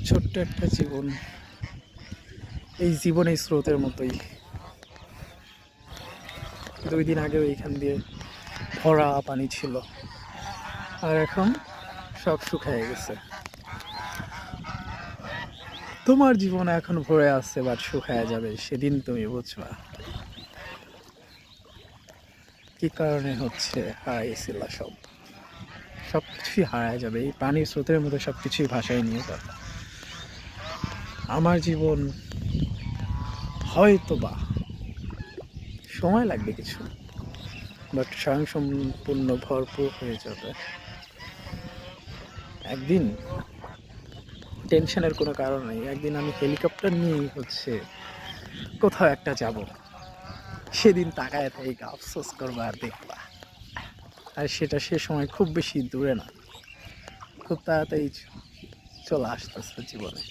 ছোট্ট একটা জীবন, এই জীবনের স্রোতের মতোই। 2 দিন আগেও এইখান দিয়ে ভরা পানি ছিল, আর এখন সব শুকিয়ে গেছে। তোমার জীবন এখন ভরে আছে, বাট শুকায় যাবে, সেদিন তুমি বুঝবা কি কারণে হচ্ছে হারাইছিল। সবকিছুই হারায় যাবে, এই পানির স্রোতের মধ্যে সবকিছুই ভাসায় নিয়ে যাবে। আমার জীবন হয়তো বা সময় লাগবে কিছু, বাট স্বয়ংসম্পূর্ণ ভরপুর হয়ে যাবে একদিন। টেনশনের কোনো কারণ নেই, একদিন আমি হেলিকপ্টার নিয়েই হচ্ছে কোথাও একটা যাব, সেদিন তাকায় থেকে আফসোস করবা আর দেখবা। আর সেটা সে সময় খুব বেশি দূরে না, খুব তাড়াতাড়ি চলে আসতেছে জীবনে।